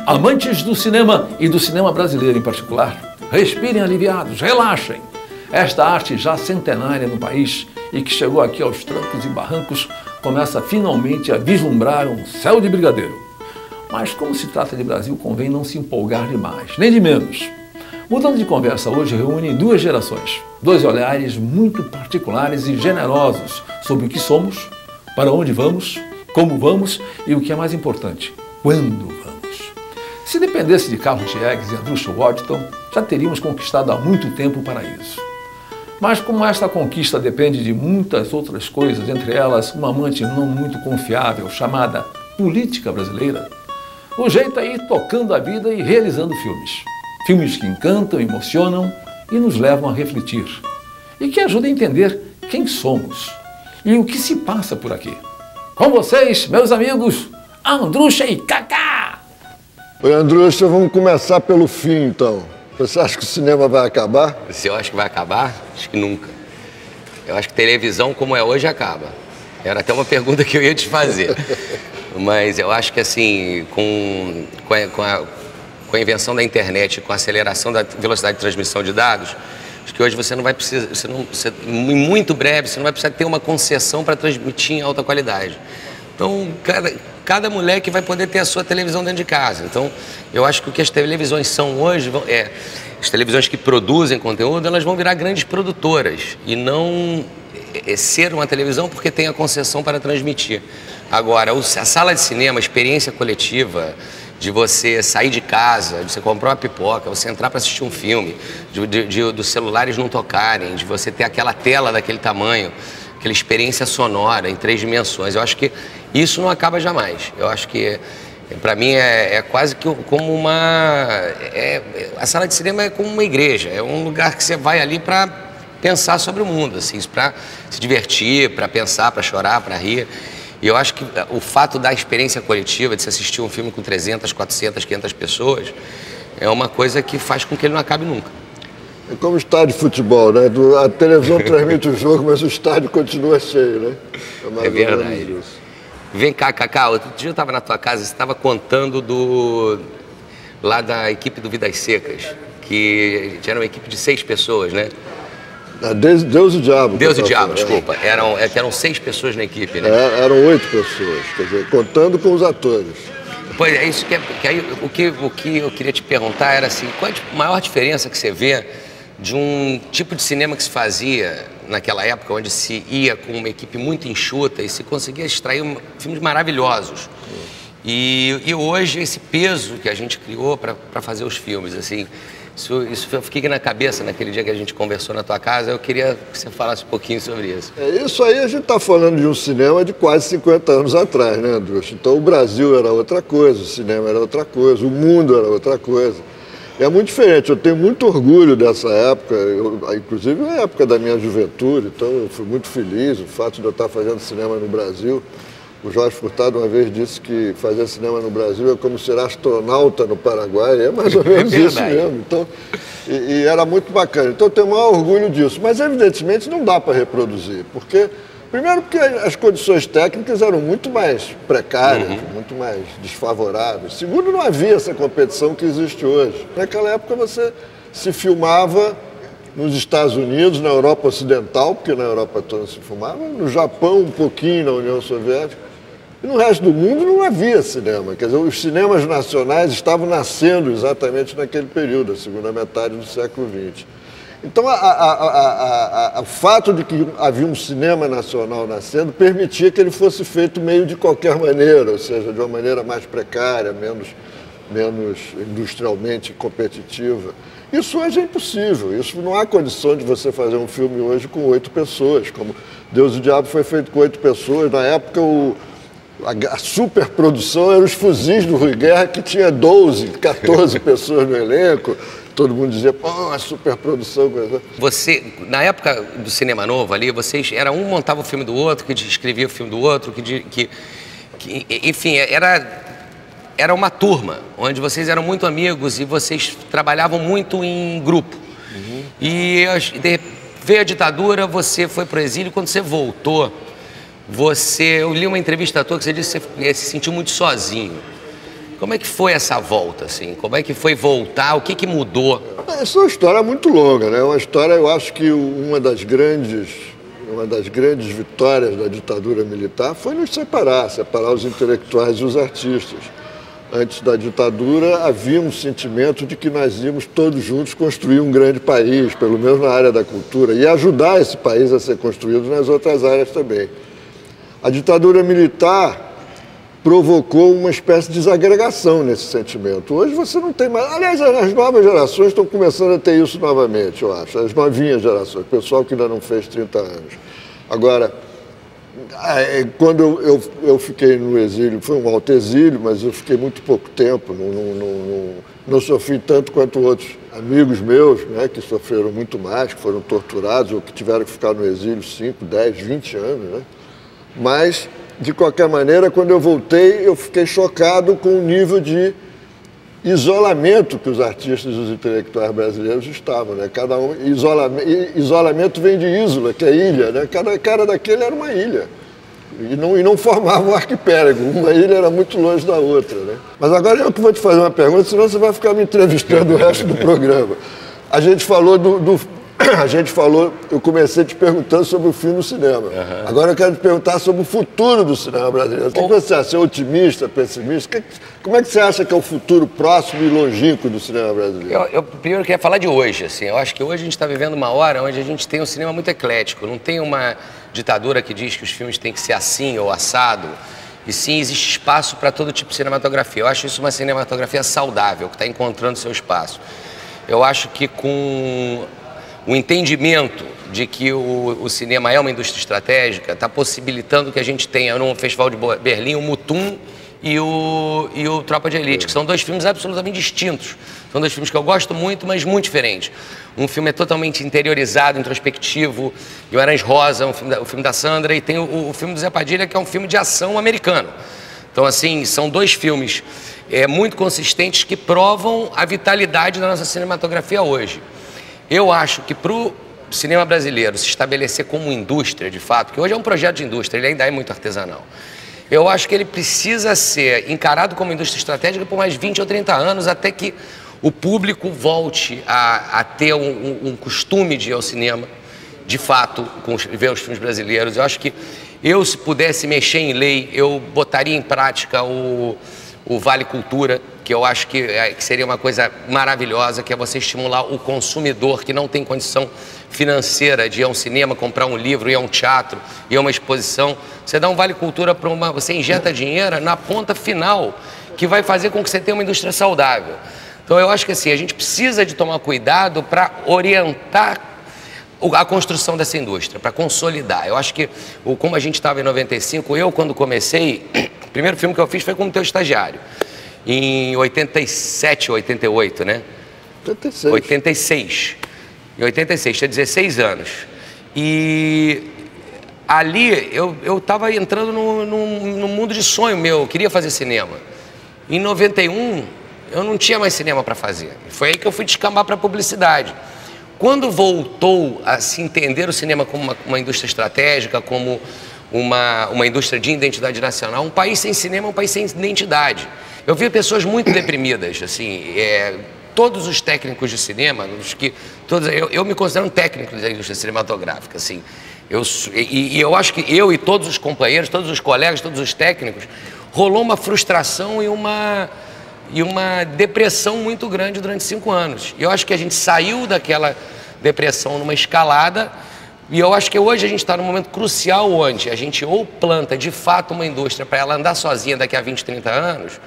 Amantes do cinema e do cinema brasileiro em particular, respirem aliviados, relaxem. Esta arte já centenária no país e que chegou aqui aos trancos e barrancos começa finalmente a vislumbrar um céu de brigadeiro. Mas como se trata de Brasil, convém não se empolgar demais, nem de menos. Mudando de conversa hoje reúne duas gerações, dois olhares muito particulares e generosos sobre o que somos, para onde vamos, como vamos e o que é mais importante, quando vamos. Se dependesse de Carlos Diegues e Andrucha Waddington, já teríamos conquistado há muito tempo o paraíso. Mas como esta conquista depende de muitas outras coisas, entre elas uma amante não muito confiável chamada política brasileira, o jeito é ir tocando a vida e realizando filmes. Filmes que encantam, emocionam e nos levam a refletir. E que ajudam a entender quem somos e o que se passa por aqui. Com vocês, meus amigos, Andrucha e Cacá! Oi, Andrucha, vamos começar pelo fim, então. Você acha que o cinema vai acabar? Se eu acho que vai acabar, acho que nunca. Eu acho que televisão como é hoje acaba. Era até uma pergunta que eu ia te fazer. Mas eu acho que assim, com a invenção da internet, com a aceleração da velocidade de transmissão de dados, acho que hoje você não vai precisar, em muito breve, você não vai precisar ter uma concessão para transmitir em alta qualidade. Então, cada moleque vai poder ter a sua televisão dentro de casa. Então, eu acho que o que as televisões são hoje, as televisões que produzem conteúdo, elas vão virar grandes produtoras e não ser uma televisão porque tem a concessão para transmitir. Agora, a sala de cinema, a experiência coletiva, de você sair de casa, de você comprar uma pipoca, você entrar para assistir um filme, dos celulares não tocarem, de você ter aquela tela daquele tamanho, aquela experiência sonora em 3 dimensões. Eu acho que isso não acaba jamais. Eu acho que, para mim, é quase que como uma... a sala de cinema é como uma igreja, é um lugar que você vai ali para pensar sobre o mundo, assim, para se divertir, para pensar, para chorar, para rir. E eu acho que o fato da experiência coletiva, de se assistir um filme com 300, 400, 500 pessoas, é uma coisa que faz com que ele não acabe nunca. É como estádio de futebol, né? A televisão transmite o jogo, mas o estádio continua cheio, né? É verdade. Vem cá, Cacá, outro dia eu estava na tua casa, você estava contando lá da equipe do Vidas Secas, que era uma equipe de 6 pessoas, né? Deus e Diabo. Deus e Diabo, desculpa. Eram 6 pessoas na equipe, né? Eram 8 pessoas, quer dizer, contando com os atores. Pois é, isso que aí, o que eu queria te perguntar era assim, qual a maior diferença que você vê de um tipo de cinema que se fazia naquela época, onde se ia com uma equipe muito enxuta e se conseguia extrair filmes maravilhosos. E hoje, esse peso que a gente criou para fazer os filmes, assim, isso eu fiquei na cabeça naquele dia que a gente conversou na tua casa, eu queria que você falasse um pouquinho sobre isso. Isso aí a gente está falando de um cinema de quase 50 anos atrás, né, Andrucha? Então o Brasil era outra coisa, o cinema era outra coisa, o mundo era outra coisa. É muito diferente, eu tenho muito orgulho dessa época, inclusive na época da minha juventude, então eu fui muito feliz, o fato de eu estar fazendo cinema no Brasil. O Jorge Furtado uma vez disse que fazer cinema no Brasil é como ser astronauta no Paraguai, é mais ou menos isso mesmo. Então, e era muito bacana. Então eu tenho o maior orgulho disso, mas evidentemente não dá para reproduzir, primeiro porque as condições técnicas eram muito mais precárias, muito mais desfavoráveis. Segundo, não havia essa competição que existe hoje. Naquela época você se filmava nos Estados Unidos, na Europa Ocidental, porque na Europa toda se filmava, no Japão um pouquinho, na União Soviética. E no resto do mundo não havia cinema. Quer dizer, os cinemas nacionais estavam nascendo exatamente naquele período, a segunda metade do século XX. Então, o fato de que havia um cinema nacional nascendo permitia que ele fosse feito meio de qualquer maneira, ou seja, de uma maneira mais precária, menos industrialmente competitiva. Isso hoje é impossível, isso não há condição de você fazer um filme hoje com 8 pessoas, como Deus e o Diabo foi feito com 8 pessoas, na época a superprodução era os Fuzis do Rui Guerra, que tinha 12, 14 pessoas no elenco. Todo mundo dizia, pô, a superprodução. Você, na época do Cinema Novo ali, vocês, um montava o filme do outro, que escrevia o filme do outro, enfim, era uma turma, onde vocês eram muito amigos e vocês trabalhavam muito em grupo. E veio a ditadura, você foi para o exílio, quando você voltou, eu li uma entrevista tua que você disse que você se sentiu muito sozinho. Como é que foi essa volta, assim? Como é que foi voltar? O que mudou? Essa é uma história muito longa, né? Uma história, eu acho que uma das grandes vitórias da ditadura militar foi nos separar os intelectuais e os artistas. Antes da ditadura, havia um sentimento de que nós íamos todos juntos construir um grande país, pelo menos na área da cultura, e ajudar esse país a ser construído nas outras áreas também. A ditadura militar provocou uma espécie de desagregação nesse sentimento. Hoje você não tem mais... Aliás, as novas gerações estão começando a ter isso novamente, eu acho. As novinhas gerações, o pessoal que ainda não fez 30 anos. Agora, quando eu fiquei no exílio, foi um alto exílio, mas eu fiquei muito pouco tempo, não sofri tanto quanto outros amigos meus, né, que sofreram muito mais, que foram torturados ou que tiveram que ficar no exílio 5, 10, 20 anos, né? Mas, de qualquer maneira, quando eu voltei, eu fiquei chocado com o nível de isolamento que os artistas e os intelectuais brasileiros estavam, né? Cada um, isolamento vem de ísola, que é ilha, né? Cada cara daquele era uma ilha. E não formava um arquipélago, uma ilha era muito longe da outra, né? Mas agora eu que vou te fazer uma pergunta, senão você vai ficar me entrevistando o resto do programa. A gente falou eu comecei te perguntando sobre o fim do cinema. Uhum. Agora eu quero te perguntar sobre o futuro do cinema brasileiro. O que você acha? Você é otimista, pessimista? Como é que você acha que é o futuro próximo e longínquo do cinema brasileiro? Eu primeiro queria falar de hoje, assim. Eu acho que hoje a gente está vivendo uma hora onde a gente tem um cinema muito eclético. Não tem uma ditadura que diz que os filmes têm que ser assim ou assado. E sim, existe espaço para todo tipo de cinematografia. Eu acho isso uma cinematografia saudável, que está encontrando seu espaço. Eu acho que com o entendimento de que o cinema é uma indústria estratégica está possibilitando que a gente tenha no Festival de Berlim o Mutum e o Tropa de Elite, que são dois filmes absolutamente distintos. São dois filmes que eu gosto muito, mas muito diferentes. Um filme é totalmente interiorizado, introspectivo, Guimarães Rosa, o filme da Sandra, e tem o filme do Zé Padilha, que é um filme de ação americano. Então, assim, são dois filmes muito consistentes que provam a vitalidade da nossa cinematografia hoje. Eu acho que para o cinema brasileiro se estabelecer como indústria, de fato, que hoje é um projeto de indústria, ele ainda é muito artesanal, eu acho que ele precisa ser encarado como indústria estratégica por mais 20 ou 30 anos, até que o público volte a ter um costume de ir ao cinema, de fato, ver os filmes brasileiros. Eu acho que se pudesse mexer em lei, eu botaria em prática o Vale Cultura, que eu acho que seria uma coisa maravilhosa, que é você estimular o consumidor que não tem condição financeira de ir a um cinema, comprar um livro, ir a um teatro, ir a uma exposição. Você dá um Vale Cultura para você injeta dinheiro na ponta final, que vai fazer com que você tenha uma indústria saudável. Então eu acho que assim, a gente precisa de tomar cuidado para orientar a construção dessa indústria, para consolidar. Eu acho que, como a gente estava em 95, quando comecei, o primeiro filme que eu fiz foi como teu estagiário. Em 87, 88, né? 86. 86. Em 86, tinha 16 anos. E ali eu estava entrando num mundo de sonho meu, eu queria fazer cinema. Em 91, eu não tinha mais cinema para fazer. Foi aí que eu fui descambar para a publicidade. Quando voltou a se entender o cinema como uma indústria estratégica, como uma indústria de identidade nacional, um país sem cinema é um país sem identidade. Eu vi pessoas muito deprimidas, assim, todos os técnicos de cinema, eu me considero um técnico da indústria cinematográfica, assim, eu acho que eu e todos os companheiros, todos os colegas, todos os técnicos, rolou uma frustração e uma depressão muito grande durante 5 anos. E eu acho que a gente saiu daquela depressão numa escalada, e eu acho que hoje a gente está num momento crucial onde a gente ou planta de fato uma indústria para ela andar sozinha daqui a 20, 30 anos,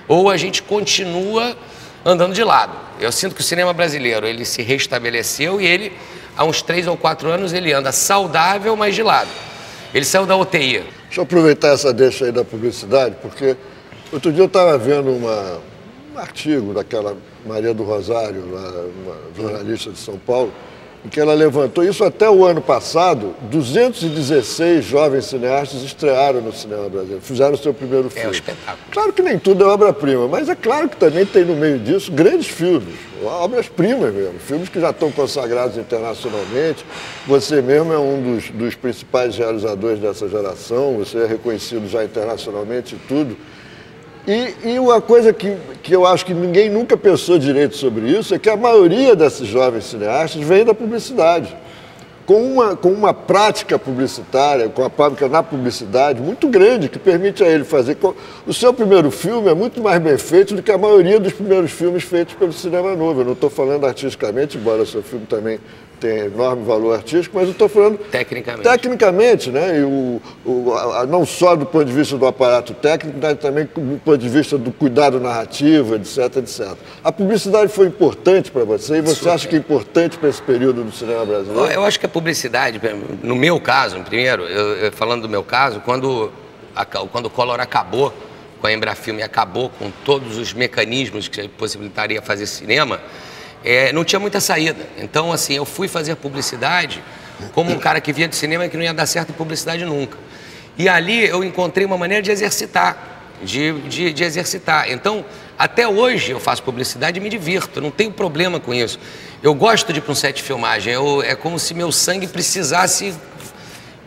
ou a gente continua andando de lado. Eu sinto que o cinema brasileiro, ele se restabeleceu e ele, há uns 3 ou 4 anos, ele anda saudável, mas de lado. Ele saiu da UTI. Deixa eu aproveitar essa deixa aí da publicidade, porque outro dia eu estava vendo um artigo daquela Maria do Rosário, uma jornalista de São Paulo, em que ela levantou, isso até o ano passado, 216 jovens cineastas estrearam no cinema brasileiro, fizeram o seu primeiro filme. É um espetáculo. Claro que nem tudo é obra-prima, mas é claro que também tem no meio disso grandes filmes, obras-primas mesmo, filmes que já estão consagrados internacionalmente. Você mesmo é um dos principais realizadores dessa geração, você é reconhecido já internacionalmente e tudo. E uma coisa que eu acho que ninguém nunca pensou direito sobre isso é que a maioria desses jovens cineastas vem da publicidade. Com uma prática publicitária, com a fábrica na publicidade muito grande, que permite a ele fazer... O seu primeiro filme é muito mais bem feito do que a maioria dos primeiros filmes feitos pelo cinema novo. Eu não estou falando artisticamente, embora o seu filme também tenha enorme valor artístico, mas eu estou falando... Tecnicamente, né? Não só do ponto de vista do aparato técnico, mas também do ponto de vista do cuidado narrativo, etc, etc. A publicidade foi importante para você e você acha que é importante para esse período do cinema brasileiro? Eu acho que a publicidade, no meu caso, primeiro, falando do meu caso, quando o Collor acabou com a Embrafilme, acabou com todos os mecanismos que possibilitaria fazer cinema, não tinha muita saída. Então, assim, eu fui fazer publicidade como um cara que via de cinema e que não ia dar certo em publicidade nunca. E ali eu encontrei uma maneira de exercitar, de exercitar. Então, até hoje eu faço publicidade e me divirto, não tenho problema com isso. Eu gosto de ir para um set de filmagem, é como se meu sangue precisasse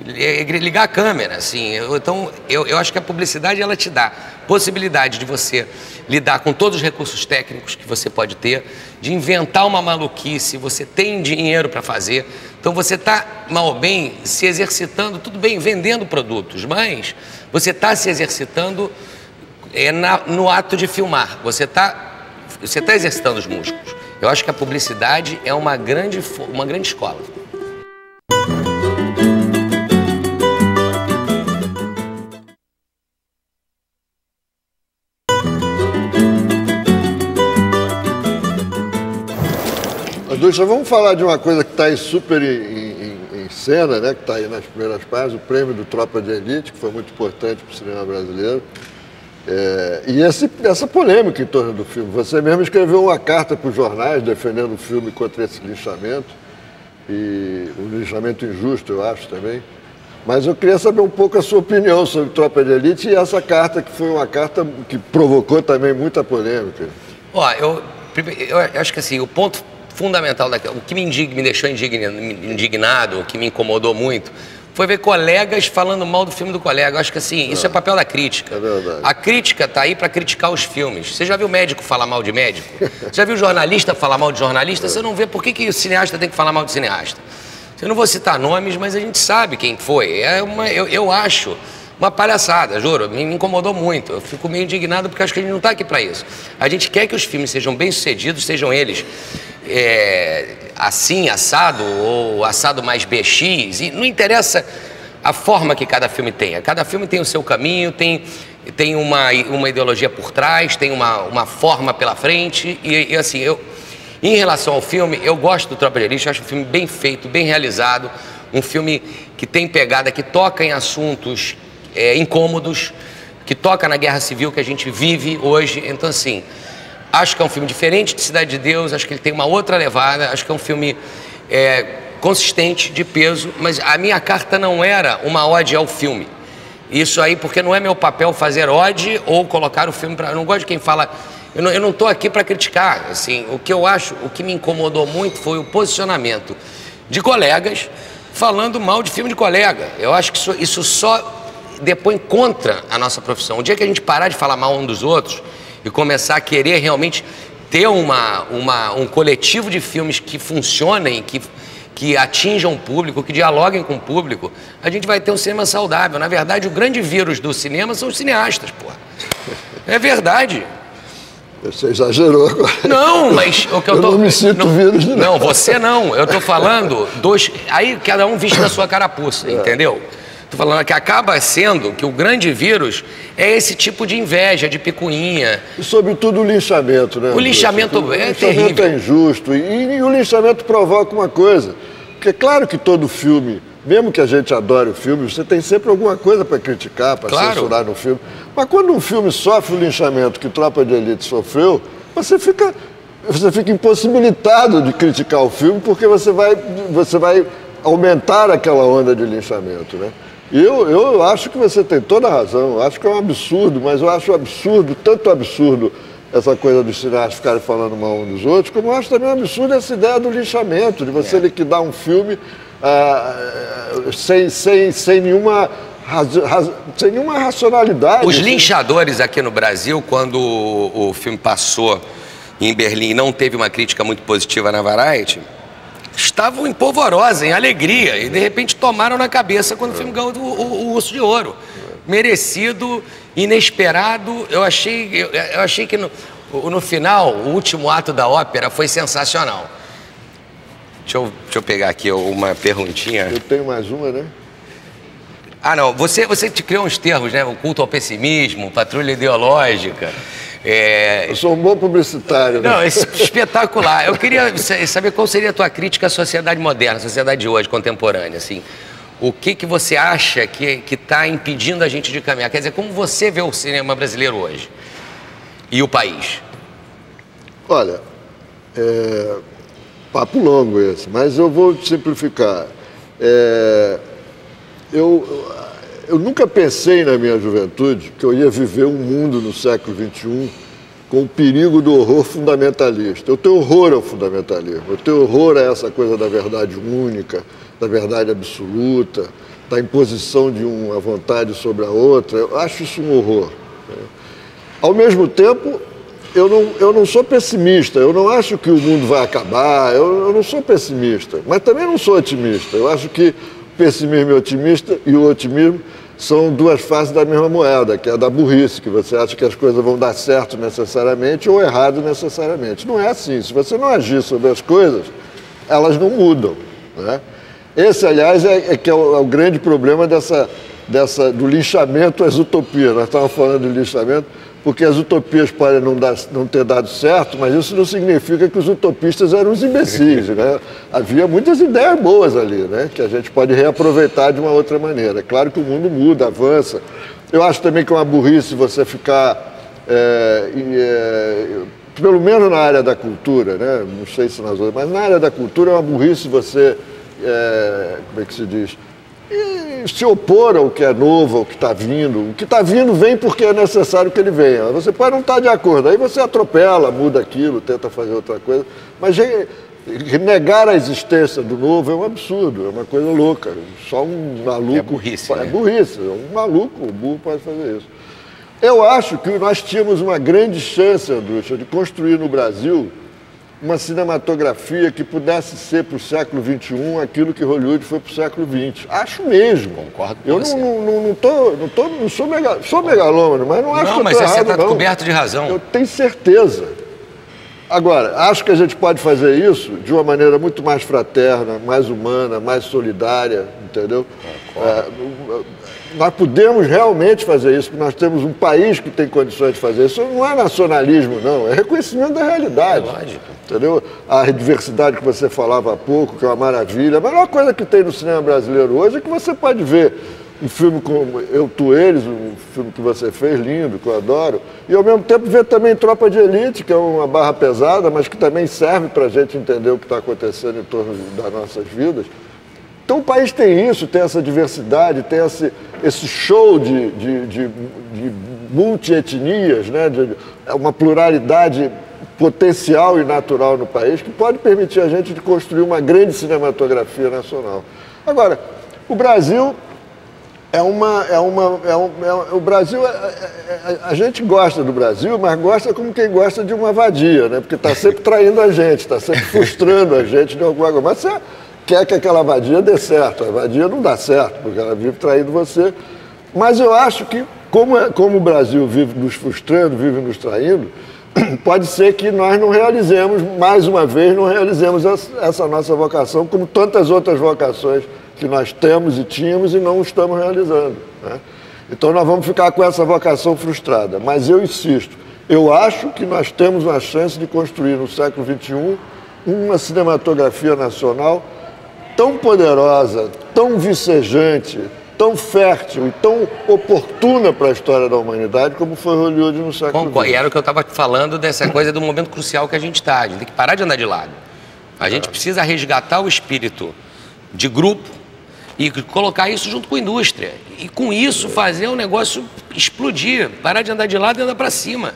ligar a câmera, assim. Então, eu acho que a publicidade, ela te dá possibilidade de você lidar com todos os recursos técnicos que você pode ter, de inventar uma maluquice, você tem dinheiro para fazer. Então, você está, mal ou bem, se exercitando, tudo bem, vendendo produtos, mas você está se exercitando no ato de filmar. Você está exercitando os músculos. Eu acho que a publicidade é uma grande escola. Ducha, vamos falar de uma coisa que está aí super em cena, né? Que está aí nas primeiras páginas, o prêmio do Tropa de Elite, que foi muito importante para o cinema brasileiro. E essa polêmica em torno do filme. Você mesmo escreveu uma carta para os jornais defendendo o filme contra esse linchamento, e um linchamento injusto, eu acho, também. Mas eu queria saber um pouco a sua opinião sobre Tropa de Elite e essa carta, que foi uma carta que provocou também muita polêmica. Eu acho que assim, o ponto fundamental daquilo, o que me deixou indignado, o que me incomodou muito, foi ver colegas falando mal do filme do colega. Eu acho que assim, isso é papel da crítica. É verdade. A crítica está aí para criticar os filmes. Você já viu médico falar mal de médico? Você já viu jornalista falar mal de jornalista? Você não vê por que o cineasta tem que falar mal de cineasta. Eu não vou citar nomes, mas a gente sabe quem foi. Eu acho uma palhaçada, juro, me incomodou muito. Eu fico meio indignado porque acho que a gente não está aqui para isso. A gente quer que os filmes sejam bem-sucedidos, sejam eles assim, assado, ou assado mais BX, e não interessa a forma que cada filme tenha. Cada filme tem o seu caminho, tem uma ideologia por trás, tem uma forma pela frente, e assim, em relação ao filme, eu gosto do Tropa de Elite, eu acho um filme bem feito, bem realizado, um filme que tem pegada, que toca em assuntos incômodos, que toca na guerra civil que a gente vive hoje. Então, assim, acho que é um filme diferente de Cidade de Deus, acho que ele tem uma outra levada, acho que é um filme consistente, de peso, mas a minha carta não era uma ode ao filme. Isso aí, porque não é meu papel fazer ode ou colocar o filme para... Eu não gosto de quem fala... Eu não estou aqui para criticar, assim, o que me incomodou muito foi o posicionamento de colegas falando mal de filme de colega. Eu acho que isso só depõe contra a nossa profissão. O dia que a gente parar de falar mal um dos outros e começar a querer realmente ter um coletivo de filmes que funcionem, que atinjam o público, que dialoguem com o público, a gente vai ter um cinema saudável. Na verdade, o grande vírus do cinema são os cineastas, porra. É verdade. Você exagerou agora. Não, mas o que eu tô... não me sinto vírus, não. Não, você não. Eu tô falando aí cada um viste da sua carapuça, entendeu? Tô falando que acaba sendo que o grande vírus é esse tipo de inveja, de picuinha. E sobretudo o linchamento, né? O linchamento é terrível. O linchamento é injusto. E o linchamento provoca uma coisa. Porque é claro que todo filme, mesmo que a gente adore o filme, você tem sempre alguma coisa para criticar, para censurar no filme. Mas quando um filme sofre o linchamento que Tropa de Elite sofreu, você fica você fica impossibilitado de criticar o filme porque você vai aumentar aquela onda de linchamento, né? E eu acho que você tem toda a razão, eu acho que é um absurdo, mas eu acho absurdo, tanto absurdo essa coisa dos cineastas ficarem falando mal uns dos outros, como eu acho também um absurdo essa ideia do linchamento, de você liquidar um filme sem nenhuma racionalidade. Os linchadores aqui no Brasil, quando o filme passou em Berlim e não teve uma crítica muito positiva na Variety, estavam em polvorosa, em alegria, e de repente tomaram na cabeça quando o filme ganhou o Urso de Ouro. Merecido, inesperado. Eu achei que no final, o último ato da ópera foi sensacional. Deixa eu pegar aqui uma perguntinha. Eu tenho mais uma, né? Ah, não. Você te criou uns termos, né? O culto ao pessimismo, patrulha ideológica. Eu sou um bom publicitário, né? Não, espetacular. Eu queria saber qual seria a tua crítica à sociedade moderna, à sociedade de hoje, contemporânea, assim. O que você acha que está impedindo a gente de caminhar? Quer dizer, como você vê o cinema brasileiro hoje? E o país? Olha, papo longo esse, mas eu vou simplificar. Eu nunca pensei na minha juventude que eu ia viver um mundo no século XXI com o perigo do horror fundamentalista. Eu tenho horror ao fundamentalismo, eu tenho horror a essa coisa da verdade única, da verdade absoluta, da imposição de uma vontade sobre a outra. Eu acho isso um horror. Ao mesmo tempo, eu não sou pessimista, eu não acho que o mundo vai acabar, eu não sou pessimista, mas também não sou otimista. Eu acho que o pessimismo e o otimismo são duas faces da mesma moeda, que é a da burrice, que você acha que as coisas vão dar certo necessariamente ou errado necessariamente. Não é assim. Se você não agir sobre as coisas, elas não mudam, né? Esse, aliás, é o grande problema do linchamento às utopias. Nós estávamos falando de linchamento porque as utopias podem não ter dado certo, mas isso não significa que os utopistas eram os imbecis, né? Havia muitas ideias boas ali, né? Que a gente pode reaproveitar de uma outra maneira. É claro que o mundo muda, avança. Eu acho também que é uma burrice você ficar, pelo menos na área da cultura, né? Não sei se nas outras, mas na área da cultura é uma burrice você, como é que se diz? E se opor ao que é novo, ao que está vindo. O que está vindo vem porque é necessário que ele venha. Você pode não estar de acordo, aí você atropela, muda aquilo, tenta fazer outra coisa. Mas negar a existência do novo é um absurdo, é uma coisa louca. Só um maluco... É burrice, né? É burrice, um maluco, um burro pode fazer isso. Eu acho que nós tínhamos uma grande chance, Andrucha, de construir no Brasil uma cinematografia que pudesse ser para o século XXI aquilo que Hollywood foi para o século XX. Acho mesmo. Concordo com eu você. Não sou megalômano, mas não acho que eu mas tô você errado, está não. coberto de razão. Eu tenho certeza. Agora, acho que a gente pode fazer isso de uma maneira muito mais fraterna, mais humana, mais solidária, entendeu? Nós podemos realmente fazer isso, porque nós temos um país que tem condições de fazer isso. Não é nacionalismo, não, é reconhecimento da realidade. É lógico. Entendeu? A diversidade que você falava há pouco, que é uma maravilha. A melhor coisa que tem no cinema brasileiro hoje é que você pode ver um filme como Eu, Tu, Eles, um filme que você fez, lindo, que eu adoro, e ao mesmo tempo ver também Tropa de Elite, que é uma barra pesada, mas que também serve para a gente entender o que está acontecendo em torno das nossas vidas. Então o país tem isso, tem essa diversidade, tem esse show de multietnias, né? Uma pluralidade potencial e natural no país que pode permitir a gente de construir uma grande cinematografia nacional. Agora, o Brasil o Brasil, a gente gosta do Brasil, mas gosta como quem gosta de uma vadia, né? Porque está sempre traindo a gente, está sempre frustrando a gente de alguma coisa. Mas você quer que aquela vadia dê certo, a vadia não dá certo, porque ela vive traindo você. Mas eu acho que, como o Brasil vive nos frustrando, vive nos traindo, pode ser que nós não realizemos, mais uma vez, não realizemos essa nossa vocação, como tantas outras vocações que nós temos e tínhamos e não estamos realizando, né? Então nós vamos ficar com essa vocação frustrada. Mas eu insisto, eu acho que nós temos uma chance de construir no século XXI uma cinematografia nacional tão poderosa, tão vicejante, tão fértil e tão oportuna para a história da humanidade como foi Hollywood no século XX. E era o que eu estava falando dessa coisa do momento crucial que a gente está. A gente tem que parar de andar de lado. A gente precisa resgatar o espírito de grupo e colocar isso junto com a indústria. E com isso fazer o negócio explodir. Parar de andar de lado e andar para cima.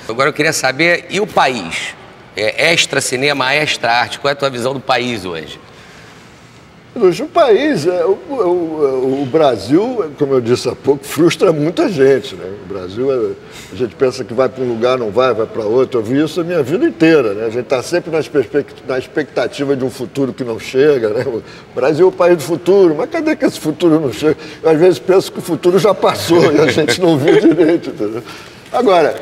Agora eu queria saber, e o país? Extra cinema, extra arte, qual é a tua visão do país hoje? O país, o Brasil, como eu disse há pouco, frustra muita gente, né? O Brasil, a gente pensa que vai para um lugar, não vai para outro. Eu vi isso a minha vida inteira, né? A gente está sempre na expectativa de um futuro que não chega, né? O Brasil é o país do futuro, mas cadê que esse futuro não chega? Eu, às vezes, penso que o futuro já passou e a gente não viu direito, entendeu? Agora,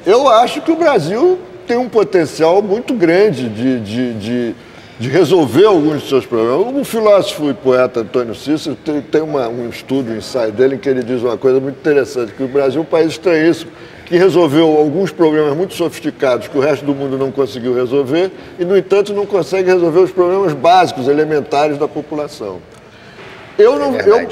eu acho que o Brasil tem um potencial muito grande de resolver alguns de seus problemas. O filósofo e poeta Antônio Cícero tem um estudo, um ensaio dele, em que ele diz uma coisa muito interessante, que o Brasil é um país estranhíssimo, que resolveu alguns problemas muito sofisticados que o resto do mundo não conseguiu resolver e, no entanto, não consegue resolver os problemas básicos, elementares da população.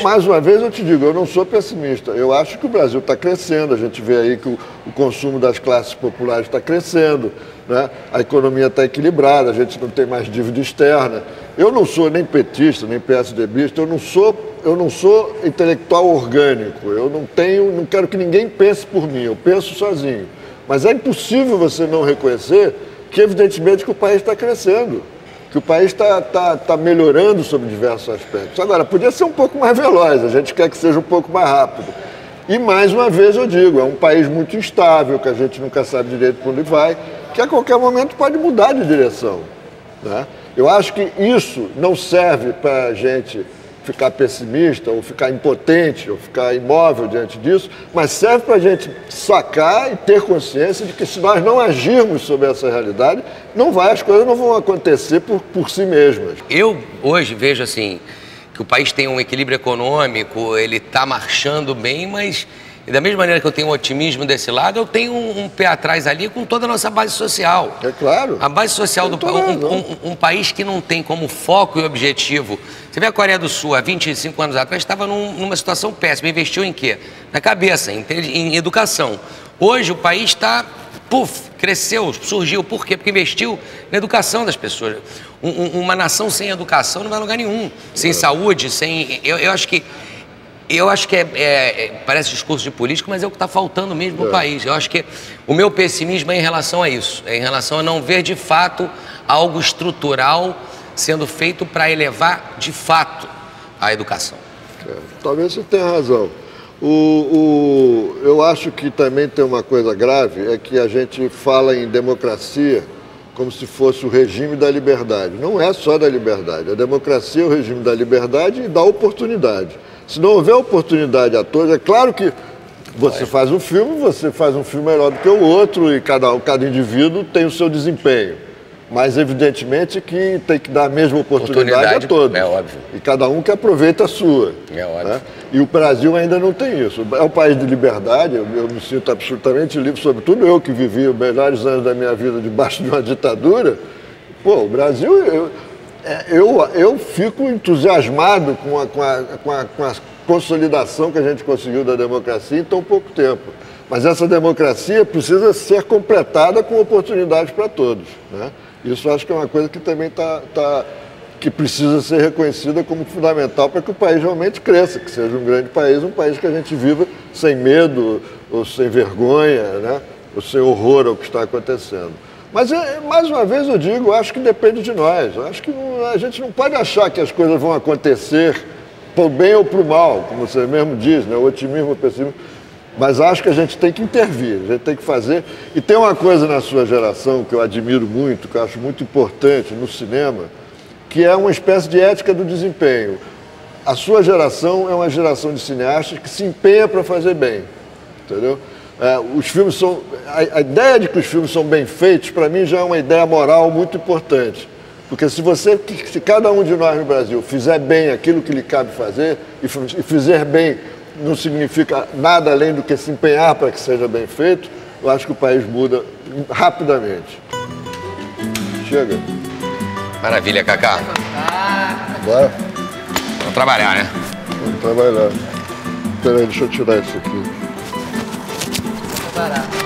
Mais uma vez eu te digo, eu não sou pessimista. Eu acho que o Brasil está crescendo, a gente vê aí que o consumo das classes populares está crescendo, né? A economia está equilibrada, a gente não tem mais dívida externa. Eu não sou nem petista, nem PSDBista, eu não sou intelectual orgânico, eu não quero que ninguém pense por mim, eu penso sozinho. Mas é impossível você não reconhecer que, evidentemente, que o país está crescendo, que o país está melhorando sob diversos aspectos. Agora, podia ser um pouco mais veloz, a gente quer que seja um pouco mais rápido. E, mais uma vez, eu digo, é um país muito instável, que a gente nunca sabe direito para onde vai, que a qualquer momento pode mudar de direção, né? Eu acho que isso não serve para a gente ficar pessimista, ou ficar impotente, ou ficar imóvel diante disso, mas serve para a gente sacar e ter consciência de que, se nós não agirmos sobre essa realidade, as coisas não vão acontecer por si mesmas. Eu hoje vejo assim, que o país tem um equilíbrio econômico, ele está marchando bem, mas da mesma maneira que eu tenho um otimismo desse lado, eu tenho um pé atrás ali com toda a nossa base social. É claro. A base social do país, um país que não tem como foco e objetivo. Você vê a Coreia do Sul, há 25 anos atrás, estava numa situação péssima. Investiu em quê? Na cabeça, em educação. Hoje o país está, cresceu, surgiu. Por quê? Porque investiu na educação das pessoas. Uma nação sem educação não vai a lugar nenhum. Sem saúde, sem... Eu acho que parece discurso de político, mas é o que está faltando mesmo no país. Eu acho que o meu pessimismo é em relação a isso, é em relação a não ver de fato algo estrutural sendo feito para elevar de fato a educação. Talvez você tenha razão. Eu acho que também tem uma coisa grave, é que a gente fala em democracia como se fosse o regime da liberdade. Não é só da liberdade. A democracia é o regime da liberdade e da oportunidade. Se não houver oportunidade a todos, é claro que você faz um filme melhor do que o outro e cada indivíduo tem o seu desempenho. Mas, evidentemente, que tem que dar a mesma oportunidade a todos. É óbvio. E cada um que aproveita a sua. É óbvio. Né? E o Brasil ainda não tem isso. É um país de liberdade, eu me sinto absolutamente livre, sobretudo eu que vivi os melhores anos da minha vida debaixo de uma ditadura. O Brasil... Eu fico entusiasmado com a consolidação que a gente conseguiu da democracia em tão pouco tempo. Mas essa democracia precisa ser completada com oportunidades para todos, né? Isso acho que é uma coisa que também que precisa ser reconhecida como fundamental para que o país realmente cresça, que seja um grande país, um país que a gente viva sem medo, ou sem vergonha, né? Ou sem horror ao que está acontecendo. Mas, mais uma vez eu digo, acho que depende de nós. Acho que a gente não pode achar que as coisas vão acontecer para o bem ou para o mal, como você mesmo diz, né? O otimismo, o pessimismo. Mas acho que a gente tem que intervir, a gente tem que fazer. E tem uma coisa na sua geração que eu admiro muito, que eu acho muito importante no cinema, que é uma espécie de ética do desempenho. A sua geração é uma geração de cineastas que se empenha para fazer bem, entendeu? Os filmes são... A ideia de que os filmes são bem feitos, para mim, já é uma ideia moral muito importante. Porque se cada um de nós no Brasil fizer bem aquilo que lhe cabe fazer, e fizer bem não significa nada além do que se empenhar para que seja bem feito, eu acho que o país muda rapidamente. Chega. Maravilha, Cacá. Bora. Vamos trabalhar, né? Vamos trabalhar. Espera aí, deixa eu tirar isso aqui. Barato.